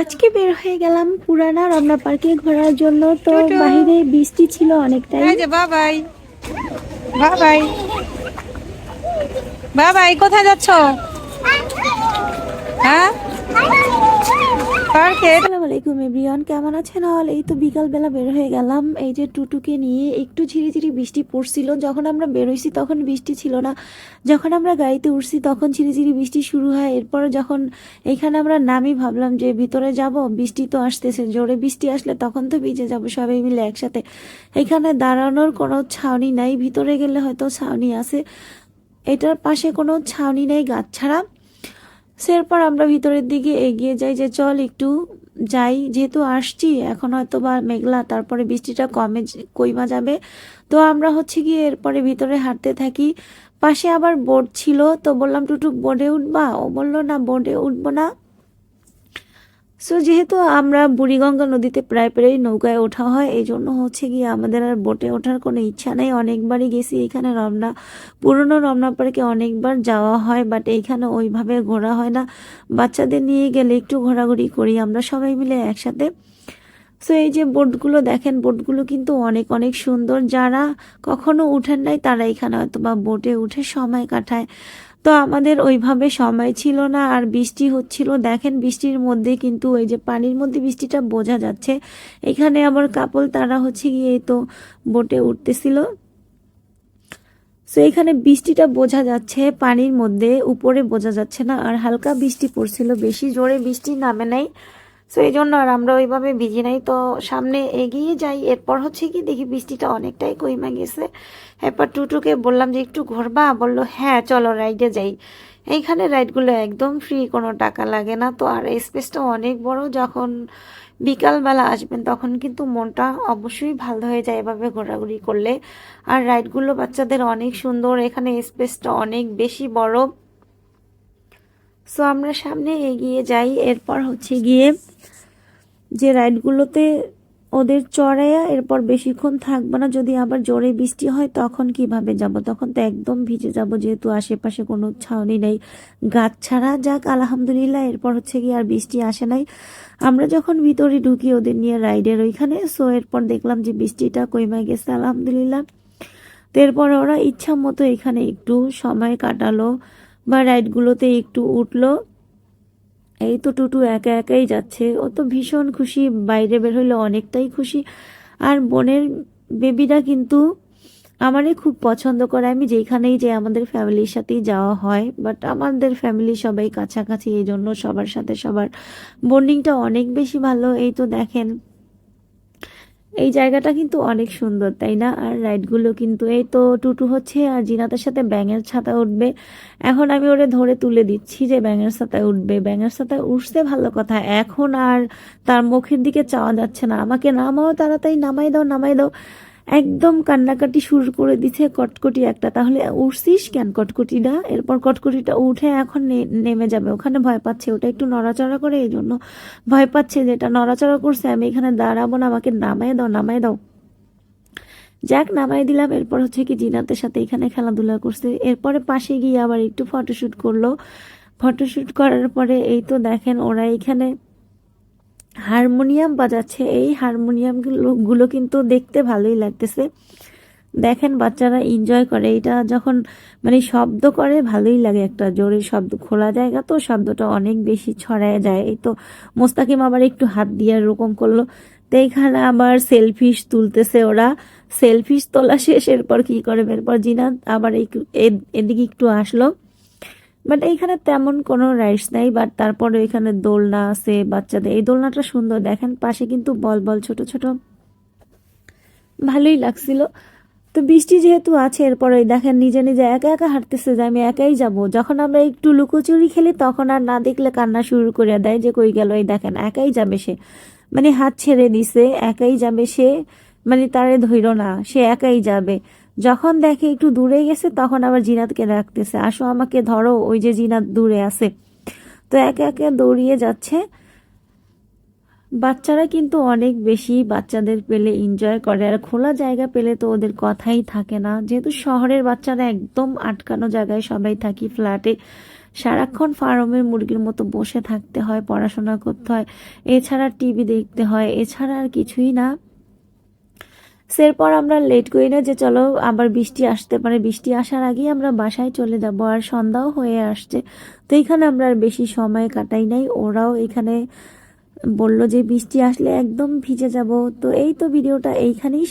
আজকে বের হয়ে গেলাম পুরানা রমনা পার্কে ঘোরার জন্য। তো টুটু, বাহিরে বৃষ্টি ছিল অনেকটাই। এই যে বাবাই, বাবাই, বাবাই, কোথায় যাচ্ছ? হ্যাঁ, পার্কে। আসসালামু আলাইকুম এভরিওয়ান, কেমন আছেন অল? এই তো বিকাল বেলা বের হয়ে গেলাম এই যে টুটুকে নিয়ে। একটু ঝিরিঝিরি বৃষ্টি পড়ছিল, যখন আমরা বেরোইছি তখন বৃষ্টি ছিল না, যখন আমরা গাড়িতে উঠছি তখন ঝিরিঝিরি বৃষ্টি শুরু হয়। এরপর যখন এখানে আমরা নামি ভাবলাম যে ভিতরে যাব, বৃষ্টি তো আসতেছে, জোরে বৃষ্টি আসলে তখন তো ভিজে যাব সবাই মিলে একসাথে। এখানে দাঁড়ানোর কোনো ছাউনি নাই, ভিতরে গেলে হয়তো ছাউনি আছে, এটার পাশে কোনো ছাউনি নেই গাছ ছাড়া। এরপর আমরা ভিতরের দিকে এগিয়ে যাই যে চল একটু যাই, যেহেতু আসছি এখন হয়তো বা মেঘলা, তারপরে বৃষ্টিটা কইমা যাবে। তো আমরা হচ্ছে গিয়ে এরপরে ভিতরে হাঁটতে থাকি। পাশে আবার বোর্ড ছিল, তো বললাম টুটু বোর্ডে উঠবা, ও বললো না বোর্ডে উঠবো না। যেহেতু আমরা বুড়িগঙ্গা নদীতে প্রায় প্রায় নৌকায় ওঠা হয়, এই জন্য হচ্ছে গিয়ে আমাদের আর বোটে ওঠার কোনো ইচ্ছা নেই। অনেকবারই গেছি এখানে পুরনো রমনা পার্কে অনেকবার যাওয়া হয়, বাট এইখানে ওইভাবে ঘোরা হয় না। বাচ্চাদের নিয়ে গেলে একটু ঘোরাঘুরি করি আমরা সবাই মিলে একসাথে। এই যে বোটগুলো দেখেন, বোটগুলো কিন্তু অনেক অনেক সুন্দর। যারা কখনো উঠেন নাই তারা এখানে হয়তো বা বোটে উঠে সময় কাটায়। তো আমাদের ওইভাবে সময় ছিল না, আর বৃষ্টি হচ্ছিল দেখেন, বৃষ্টির মধ্যে কিন্তু ওই যে পানির মধ্যে বৃষ্টিটা বোঝা যাচ্ছে। এখানে আবার কাপল তারা হচ্ছে গিয়ে এই তো বোটে উঠতেছিল। এখানে বৃষ্টিটা বোঝা যাচ্ছে পানির মধ্যে, উপরে বোঝা যাচ্ছে না, আর হালকা বৃষ্টি পড়ছিল, বেশি জোরে বৃষ্টি নামে নাই। এই জন্য আর আমরা ওইভাবে ভিজি নাই। তো সামনে এগিয়ে যাই, এরপর হচ্ছে কি দেখি বৃষ্টিটা অনেকটাই কমে গেছে। এরপর টুটুকে বললাম যে একটু ঘুরবা, বললো হ্যাঁ চলো রাইডে যাই। এইখানে রাইডগুলো একদম ফ্রি, কোনো টাকা লাগে না। তো আর স্পেসটা অনেক বড়, যখন বিকালবেলা আসবেন তখন কিন্তু মনটা অবশ্যই ভালো হয়ে যায় এভাবে ঘোরাঘুরি করলে। আর রাইডগুলো বাচ্চাদের অনেক সুন্দর, এখানে স্পেসটা অনেক বেশি বড়। আমরা সামনে এগিয়ে যাই, এরপর হচ্ছে গিয়ে যে রাইডগুলোতে ওদের চড়াইয়া এরপর বেশিক্ষণ থাকবো না, যদি আবার জোরে বৃষ্টি হয় তখন কিভাবে যাব, তখন তো একদম ভিজে যাব, যেহেতু আশেপাশে কোনো ছাউনি নেই গাছ ছাড়া। যাক আলহামদুলিল্লাহ, এরপর হচ্ছে গিয়ে আর বৃষ্টি আসে নাই। আমরা যখন ভিতরে ঢুকি ওদের নিয়ে রাইডের ওইখানে, এরপর দেখলাম যে বৃষ্টিটা কমে গেছে আলহামদুলিল্লাহ। তো এরপর ওরা ইচ্ছা মতো এখানে একটু সময় কাটালো বা রাইডগুলোতে একটু উঠলো। এই তো টুটু একা একাই যাচ্ছে, ও তো ভীষণ খুশি, বাইরে বের হইলে অনেকটাই খুশি। আর বোনের বেবিটা কিন্তু আমারই খুব পছন্দ করে, আমি যেখানেই যাই আমাদের ফ্যামিলির সাথেই যাওয়া হয়, বাট আমাদের ফ্যামিলি সবাই কাছাকাছি, এই জন্য সবার সাথে সবার বন্ডিংটা অনেক বেশি ভালো। এই তো দেখেন এই জায়গাটা কিন্তু অনেক সুন্দর, তাই না? আর রাইডগুলো কিন্তু এই তো টুটু হচ্ছে আর জিনাতের সাথে ব্যাঙের ছাতা উঠবে। এখন আমি ওরে ধরে তুলে দিচ্ছি যে ব্যাঙের ছাতায় উঠবে, ব্যাঙের ছাতায় উঠছে ভালো কথা, এখন আর তার মুখের দিকে চাওয়া যাচ্ছে না, আমাকে নামাও তাড়াতাড়ি, নামাই দাও নামাই দাও, একদম কান্নাকাটি শুরু করে দিছে কটকটি একটা। তাহলে উঠছিস কেন কটকটিটা? এরপর কটকটিটা উঠে এখন নেমে যাবে, ওখানে ভয় পাচ্ছে, ওটা একটু নড়াচড়া করে এই জন্য ভয় পাচ্ছে, যেটা নড়াচড়া করছে আমি এখানে দাঁড়াবো না, আমাকে নামাই দাও নামাই দাও। যাক নামাই দিলাম। এরপর হচ্ছে কি জিনাতের সাথে এখানে খেলাধুলা করছে, এরপরে পাশে গিয়ে আবার একটু ফটোশুট করলো। ফটোশুট করার পরে এই তো দেখেন ওরা এখানে হারমোনিয়াম বাজাচ্ছে। এই হারমোনিয়াম গুলো কিন্তু দেখতে ভালোই লাগতেছে, দেখেন বাচ্চারা এনজয় করে এটা যখন মানে শব্দ করে, ভালোই লাগে, একটা জোরে শব্দ, খোলা জায়গা তো শব্দটা অনেক বেশি ছড়ায় যায়। এই তো মোস্তাকিম আবার একটু হাত দিয়ে এরকম করলো। তো এইখানে আবার সেলফিশ তুলতেছে ওরা, সেলফিশ তোলা শেষ, এরপর কি করে, এরপর জিনাত আবার এদিকে একটু আসলো। বাট এইখানে তেমন কোনো রাইডস নাই, বাট তারপরে এখানে দোলনা আছে বাচ্চাদের, এই দোলনাটা সুন্দর, দেখেন পাশে কিন্তু বল বল ছোট ছোট, ভালোই লাগছিল। তো বৃষ্টি যেহেতু আছে, এরপরে দেখেন নিজে নিজে একা একা হাঁটতেছে যে আমি একাই যাব। যখন আমরা একটু লুকোচুরি খেলি তখন আর না দেখলে কান্না শুরু করে দেয় যে কই গেল, এই দেখেন একাই যাবে সে, মানে হাত ছেড়ে দিছে, একাই যাবে সে, মানে তারে ধৈর্য না, সে একাই যাবে। যখন দেখে একটু দূরে গেছে তখন আবার জিনাতকে ডাকতেছে, আসো আমাকে ধরো, ওই যে জিনাত দূরে আছে। তো একে একে দৌড়িয়ে যাচ্ছে। বাচ্চারা কিন্তু অনেক বেশি বাচ্চাদের পেলে এনজয় করে, আর খোলা জায়গা পেলে তো ওদের কথাই থাকে না, যেহেতু শহরের বাচ্চারা একদম আটকানো জায়গায় সবাই থাকি, ফ্ল্যাটে, সারাক্ষণ ফার্মের মুরগির মতো বসে থাকতে হয়, পড়াশোনা করতে হয়, এছাড়া টিভি দেখতে হয়, এছাড়া আর কিছুই না। এরপর আমরা লেট করি না যে চলো আবার বৃষ্টি আসতে পারে, বৃষ্টি আসার আগেই আমরা বাসায় চলে যাব। আর সন্ধ্যাও হয়ে আসছে, তো এখানে আমরা আর বেশি সময় কাটাই নাই। ওরাও এখানে বলল যে বৃষ্টি আসলে একদম ভিজে যাব। তো এই তো ভিডিওটা এইখানেই